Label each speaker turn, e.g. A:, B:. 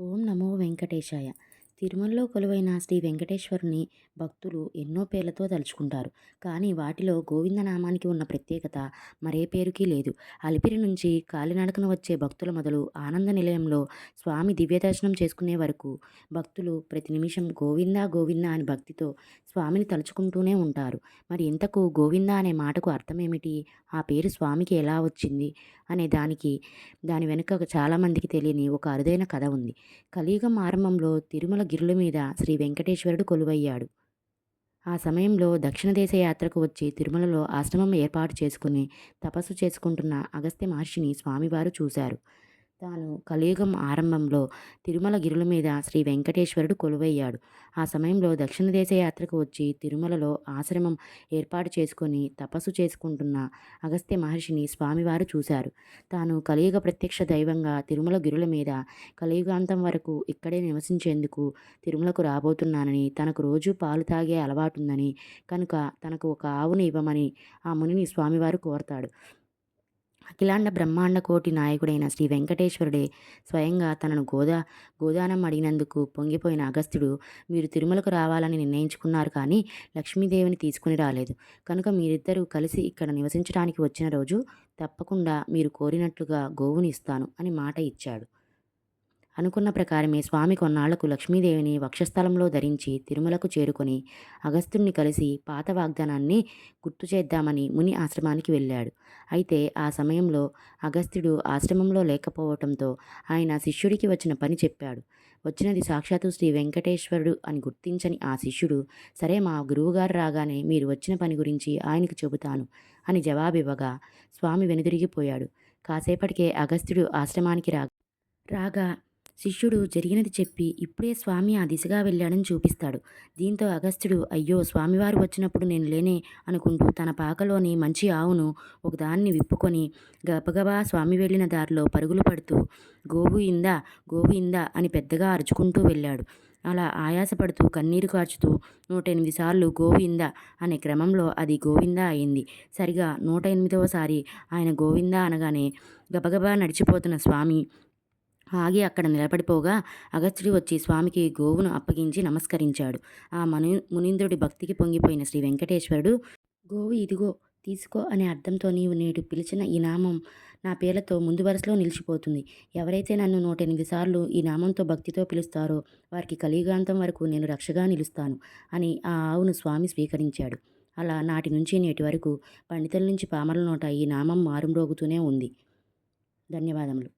A: ఓం నమో వెంకటేశాయ. తిరుమలలో కొలువైన శ్రీ వెంకటేశ్వరుని భక్తులు ఎన్నో పేర్లతో తలుచుకుంటారు. కానీ వాటిలో గోవిందనామానికి ఉన్న ప్రత్యేకత మరే పేరుకి లేదు. అలిపిరి నుంచి కాలినడకన వచ్చే భక్తుల మొదలు ఆనంద నిలయంలో స్వామి దివ్యదర్శనం చేసుకునే వరకు భక్తులు ప్రతి నిమిషం గోవిందా గోవిందా అని భక్తితో స్వామిని తలుచుకుంటూనే ఉంటారు. మరి ఇంతకు గోవిందా అనే మాటకు అర్థమేమిటి? ఆ పేరు స్వామికి ఎలా వచ్చింది అనే దాని వెనుక చాలామందికి తెలియని ఒక అరుదైన కథ ఉంది. కలియుగం ఆరంభంలో తిరుమల గిరుల మీద శ్రీ వెంకటేశ్వరుడు కొలువయ్యాడు. ఆ సమయంలో దక్షిణ దేశ యాత్రకు వచ్చి తిరుమలలో ఆశ్రమం ఏర్పాటు చేసుకుని తపస్సు చేసుకుంటున్న అగస్త్య మహర్షిని స్వామివారు చూశారు. తాను కలియుగం ఆరంభంలో తిరుమల గిరుల మీద శ్రీ వెంకటేశ్వరుడు కొలువయ్యాడు. ఆ సమయంలో దక్షిణ దేశ యాత్రకు వచ్చి తిరుమలలో ఆశ్రమం ఏర్పాటు చేసుకొని తపస్సు చేసుకుంటున్న అగస్త్య మహర్షిని స్వామివారు చూశారు. తాను కలియుగ ప్రత్యక్ష దైవంగా తిరుమల గిరుల మీద కలియుగాంతం వరకు ఇక్కడే నివసించేందుకు తిరుమలకు రాబోతున్నానని, తనకు రోజు పాలు తాగే అలవాటుందని కనుక తనకు ఒక ఆవుని ఇవ్వమని ఆ మునిని స్వామివారు కోరతాడు. అఖిలాండ బ్రహ్మాండ కోటి నాయకుడైన శ్రీ వెంకటేశ్వరుడే స్వయంగా తనను గోదానం అడిగినందుకు పొంగిపోయిన అగస్త్యుడు, మీరు తిరుమలకు రావాలని నిర్ణయించుకున్నారు కానీ లక్ష్మీదేవిని తీసుకుని రాలేదు. కనుక మీరిద్దరూ కలిసి ఇక్కడ నివసించడానికి వచ్చిన రోజు తప్పకుండా మీరు కోరినట్లుగా గోవుని ఇస్తాను అని మాట ఇచ్చాడు. అనుకున్న ప్రకారమే స్వామి కొన్నాళ్లకు లక్ష్మీదేవిని వక్షస్థలంలో ధరించి తిరుమలకు చేరుకొని అగస్త్యుణ్ణి కలిసి పాత వాగ్దానాన్ని గుర్తు చేద్దామని ముని ఆశ్రమానికి వెళ్ళాడు. అయితే ఆ సమయంలో అగస్త్యుడు ఆశ్రమంలో లేకపోవటంతో ఆయన శిష్యుడికి వచ్చిన పని చెప్పాడు. వచ్చినది సాక్షాత్తు శ్రీ వెంకటేశ్వరుడు అని గుర్తించని ఆ శిష్యుడు, సరే మా గురువుగారు రాగానే మీరు వచ్చిన పని గురించి ఆయనకు చెబుతాను అని జవాబివ్వగా స్వామి వెనుదిరిగిపోయాడు. కాసేపటికే అగస్త్యుడు ఆశ్రమానికి రాగా శిష్యుడు జరిగినది చెప్పి ఇప్పుడే స్వామి ఆ దిశగా వెళ్ళాడని చూపిస్తాడు. దీంతో అగస్త్యుడు, అయ్యో స్వామివారు వచ్చినప్పుడు నేను లేనే అనుకుంటూ తన పాకలోని మంచి ఆవును ఒకదాన్ని విప్పుకొని గబగబా స్వామి వెళ్ళిన దారిలో పరుగులు పడుతూ గోవు ఇందా గోవు ఇందా అని పెద్దగా అరుచుకుంటూ వెళ్ళాడు. అలా ఆయాసపడుతూ కన్నీరు కార్చుతూ 108 సార్లు గోవిందా అనే క్రమంలో అది గోవిందా అయింది. సరిగా 108వసారి ఆయన గోవిందా అనగానే గబగబా నడిచిపోతున్న స్వామి ఆగి అక్కడ నిలబడిపోగా అగస్త్యుడు వచ్చి స్వామికి గోవును అప్పగించి నమస్కరించాడు. ఆ మునీంద్రుడి భక్తికి పొంగిపోయిన శ్రీ వెంకటేశ్వరుడు, గోవు ఇదిగో తీసుకో అనే అర్థంతో నీవు నేడు పిలిచిన ఈ నామం నా పేర్లతో ముందు వరుసలో నిలిచిపోతుంది. ఎవరైతే నన్ను 108 సార్లు ఈ నామంతో భక్తితో పిలుస్తారో వారికి కలియుగాంతం వరకు నేను రక్షగా నిలుస్తాను అని ఆ ఆవును స్వామి స్వీకరించాడు. అలా నాటి నుంచి నేటి వరకు పండితుల నుంచి పామరుల నోట ఈ నామం మారుమ్రోగుతూనే ఉంది. ధన్యవాదములు.